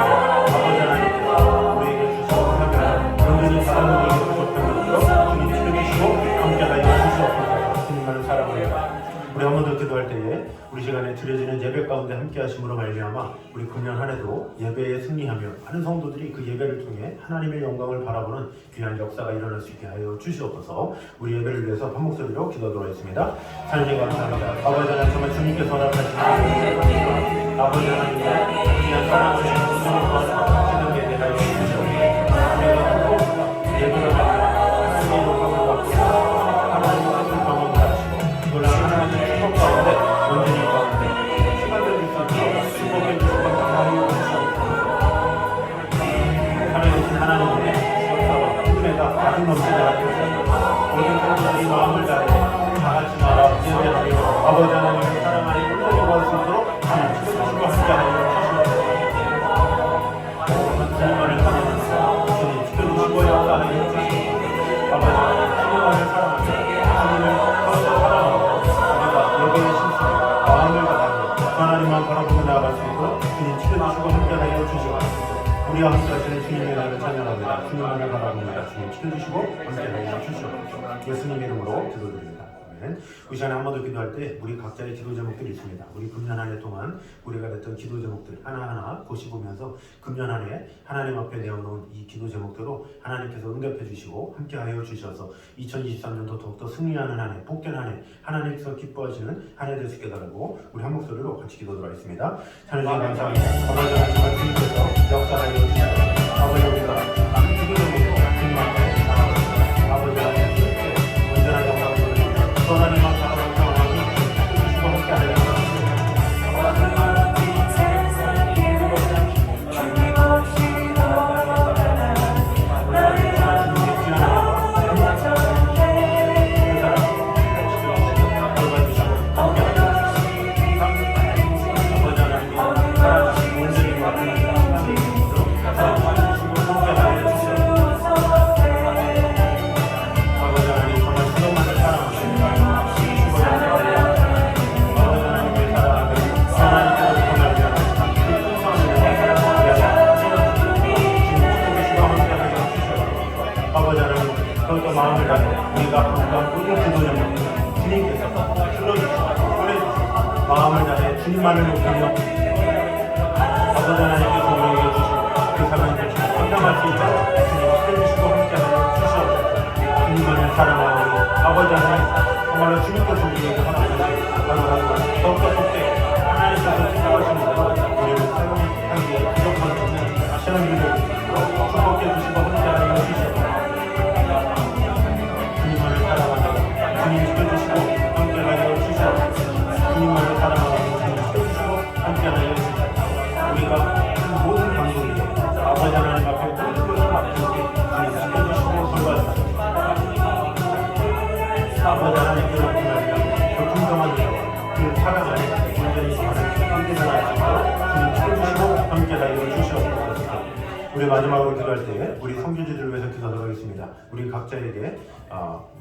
[SPEAKER 1] 아버지 하나님께서 우리에게 주시고 하면 영원히 사랑하는 것이 부족함으로 주님 지켜주시고 함께하여 주시옵소서. 주님만을 사랑합니다. 우리 한 번 더 기도할 때에 우리 시간에 드려지는 예배 가운데 함께하심으로 말미암아 우리 금년 한 해도 예배에 승리하며 많은 성도들이 그 예배를 통해 하나님의 영광을 바라보는 귀한 역사가 일어날 수 있게 하여 주시옵소서. 우리 예배를 위해서 한 목소리로 기도하도록 하겠습니다. 하나님 감사합니다. 아버지 하나님 정말 주님께서 허락하신 아버지 하나님의 귀한 사랑을 주시는 예배 하여 주시옵소서. 우리가 예배를 받고 하나님의 영광을 받고 하나님의 뜻을 경험을 하시고 놀라운 하나님의 축복 가운데 온전히 가운데 시간을 주셔서 축복해 주시고 감사하여 주시옵소서. 살아계신 하나님의 역사와 은혜가 가득 넘치게 하여 주시옵소서. 모든 사람들이 마음을 다해 다같이 나라 예배하며 아버지 하나님의 사랑 안에 온전히 거할 수 있도록 주님 지켜주시고 함께하여 주시옵소서. 주님만을 사랑하면서 주님 지켜주시고 역사하여 주시옵소서. 아버지 하나님 주님만을 사랑하며 주님을 더욱더 사랑하고 우리가 예배의 심수로 마음을 다하며 하나님만 바라보며 나아갈 수 있도록 주님 지켜주시고 함께하여 주시옵소서. 우리와 함께하시는 주님의 이름을 찬양합니다. 주님만을 바라봅니다. 주님 지켜주시고 함께하여 주시옵소서. 예수님 이름으로 기도드립니다. 아멘. 이 시간에 한 번 더 기도할 때 우리 각자의 기도 제목들이 있습니다. 우리 금년 한 해 동안 우리가 냈던 기도 제목들 하나하나 고시보면서 금년 한 해 하나님 앞에 내어놓은 이 기도 제목대로 하나님께서 응답해 주시고 함께하여 주셔서 2023년도 더욱더 승리하는 한 해, 복된 한 해, 하나님께서 기뻐하시는 한 해 될 수 있게 달라고 우리 한 목소리로 같이 기도하도록 하겠습니다. 하나님 감사합니다. 아버지 하나님 주님께서 역사하여 주시고 아버지 우리가 기도 제목으로 주님 앞에 나아갑니다. 아버지 하나님 주님께 온전한 영광을 돌리며 또 하나님 마음을 다해 주님만을 높이며 아버지 하나님께서 우리에게 주신 그 사명을 감당할 수 있도록 주님 해주시고 함께하여 주시옵소서. 주님만을 사랑하오니 아버지 하나님 정말로 주님께서 우리에게 허락하신 하루하루 더욱더 속되 하나님께서 축복하시는 대로 우리를 사용하기에 부족한 것은 시간 주님을 축복해 주시고 함께하여 주시옵소서. 주님만을 사랑하며 주님 지켜주시고 함께하여 주시옵소서. 주님만을 사랑하며 주님 지켜주시고 함께하여 주시옵소서. 우리가 모든 방송이 아버지 하나님 앞에 모든 것을 맡기게 주님 지켜주시고 돌봐주시옵소서. 아버지 하나님께서 보내면 그 풍성한 은혜와 그 사랑 안에 온전히 거하는 함께 살아가시고 주님 지켜주시고 함께하여 주시옵소서. 우리 마지막으로 기도할 때 우리 선교지들을 위해서 기도하도록 하겠습니다. 우리 각자에게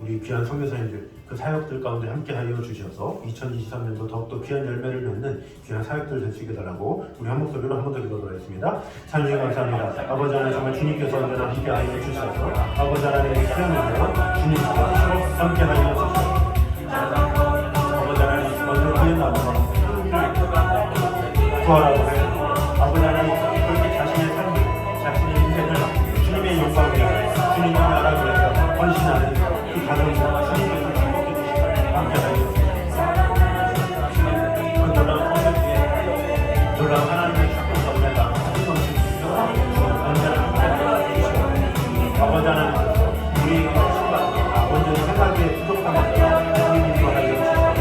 [SPEAKER 1] 우리 귀한 선교사님들 그 사역들 가운데 함께하여 주셔서 2023년도 더욱더 귀한 열매를 맺는 귀한 사역들 될 수 있게 달라고 우리 한 목소리로 한 번 더 기도하도록 하겠습니다. 하나님 감사합니다. 아버지 하나님 정말 주님께서 언제나 함께하여 주셔서 아버지 하나님의 귀한 열매로 주님 지켜주시고 함께하여 주셔서 아버지 하나님 먼저 그의 나무가 구하라고 하여 아버지 하나님 그렇게 자신의 삶을 자신의 인생을 주님의 영광을 위해 주님의 나라를 위해서 헌신하는 그 가정을 주님께서 축복해 주시고 함께하여 주시옵소서. 그 놀라운 성결기에 놀라운 하나님의 축복과 은혜가 넘칠 수 있도록 언제나 함께하여 주시옵소서. 아버지 하나님께서 우리에게 주신 온전히 생각에 부족함을 주님 인도하여 주시옵소서.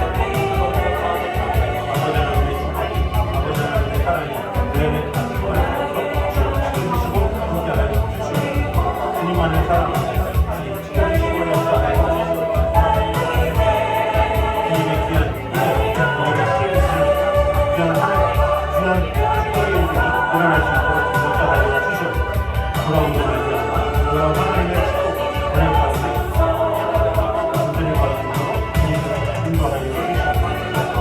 [SPEAKER 1] 아버지 하나님의 축복, 아버지 하나님의 사랑이 은혜의 가슴을 지켜주시고 함께하여 주시옵소서. 주님만을 사랑하며 주님 지켜주시고 역사하여 주시옵소서. 주님의 귀한 너희의 시에서는 귀한 축복의 일들이 일어날 수 있도록 역사하여 주시옵소서. 돌아온 것을 위하여 돌아온 하나님의 축복과 은혜 가운데 온전히 거하시고 주님께서 인도하여 주시옵소서.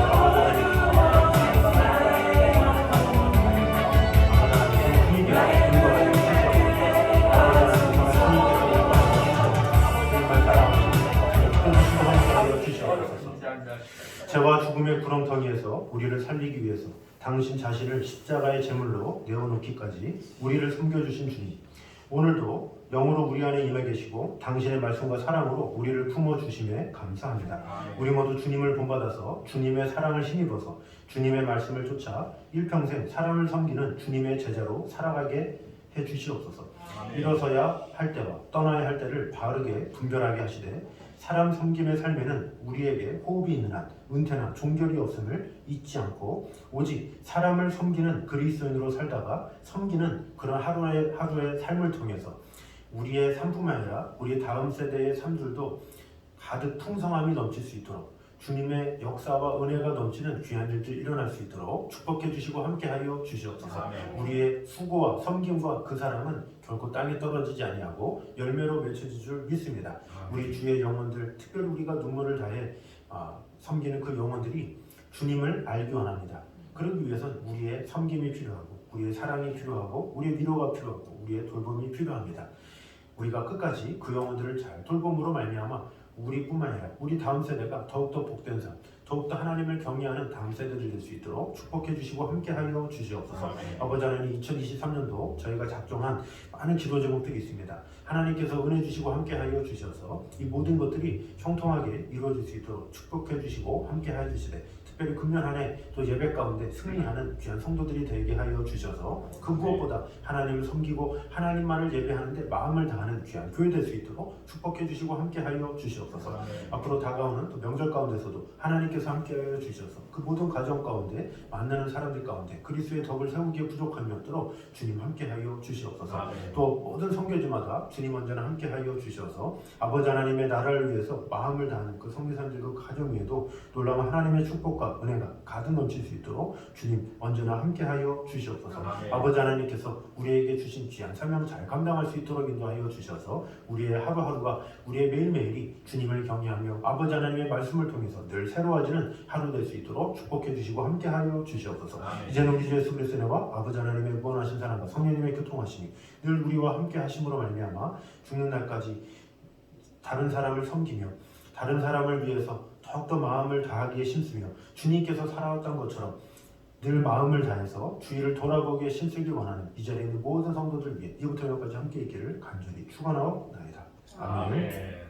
[SPEAKER 1] 죄와 죽음의 구렁텅이에서 우리를 살리기 위해서 당신 자신을 십자가의 제물로 내어놓기까지 우리를 섬겨주신 주님, 오늘도 영으로 우리 안에 임해 계시고 당신의 말씀과 사랑으로 우리를 품어주심에 감사합니다. 우리 모두 주님을 본받아서 주님의 사랑을 힘입어서 주님의 말씀을 쫓아 일평생 사랑을 섬기는 주님의 제자로 살아가게 해주시옵소서. 일어서야 할 때와 떠나야 할 때를 바르게 분별하게 하시되 사람 섬김의 삶에는 우리에게 호흡이 있는 한 은퇴나 종결이 없음을 잊지 않고 오직 사람을 섬기는 그리스도인으로 살다가 섬기는 그런 하루의 삶을 통해서 우리의 삶뿐만 아니라 우리의 다음 세대의 삶들도 가득 풍성함이 넘칠 수 있도록 주님의 역사와 은혜가 넘치는 귀한 일들이 일어날 수 있도록 축복해 주시고 함께하여 주시옵소서. 우리의 수고와 섬김과 그 사랑은 결코 땅에 떨어지지 아니하고 열매로 맺혀질 줄 믿습니다. 우리 주의 영혼들, 특별히 우리가 눈물을 다해 섬기는 그 영혼들이 주님을 알기 원합니다. 그러기 위해서는 우리의 섬김이 필요하고 우리의 사랑이 필요하고 우리의 위로가 필요하고 우리의 돌봄이 필요합니다. 우리가 끝까지 그 영혼들을 잘 돌봄으로 말미암아 우리뿐만 아니라 우리 다음 세대가 더욱더 복된 삶, 더욱더 하나님을 경외하는 다음 세대들이 될 수 있도록 축복해 주시고 함께하여 주시옵소서. 아버지 하나님, 2023년도 저희가 작정한 많은 기도 제목들이 있습니다. 하나님께서 은혜 주시고 함께하여 주셔서 이 모든 것들이 형통하게 이루어질 수 있도록 축복해 주시고 함께하여 주시되 특별히 금년 한 해 또 예배 가운데 승리하는 귀한 성도들이 되게 하여 주셔서 그 무엇보다 하나님을 섬기고 하나님만을 예배하는데 마음을 다하는 귀한 교회 될 수 있도록 축복해 주시고 함께하여 주시옵소서. 앞으로 다가오는 또 명절 가운데서도 하나님께서 함께하여 주셔서 그 모든 가정 가운데 만나는 사람들 가운데 그리스도의 덕을 세우기에 부족함이 없도록 주님 함께하여 주시옵소서. 또 모든 선교지마다 주님 언제나 함께하여 주셔서 아버지 하나님의 나라를 위해서 마음을 다하는 그 선교사님들 그 가정 위에도 놀라운 하나님의 축복과 은혜가 가득 넘칠 수 있도록 주님 언제나 함께하여 주시옵소서. 아버지 하나님께서 우리에게 주신 귀한 사명 잘 감당할 수 있도록 인도하여 주셔서 우리의 하루하루가 우리의 매일매일이 주님을 경외하며 아버지 하나님의 말씀을 통해서 늘 새로워지는 하루 될 수 있도록 축복해 주시고 함께하여 주시옵소서. 이제는 우리 주 예수 그리스도의 은혜와 아버지 하나님의 무한하신 사랑과 성령님의 교통하심이 늘 우리와 함께 하심으로 말미암아 죽는 날까지 다른 사람을 섬기며 다른 사람을 위해서 더 더욱더 마음을 다하기에 힘쓰며 주님께서 살아왔던 것처럼 늘 마음을 다해서 주위를 돌아보기에 힘쓰길 원하는 이 자리에 있는 모든 성도들 위해 이부터 여기까지 함께 있기를 간절히 축원하옵나이다. 아멘.
[SPEAKER 3] 아멘.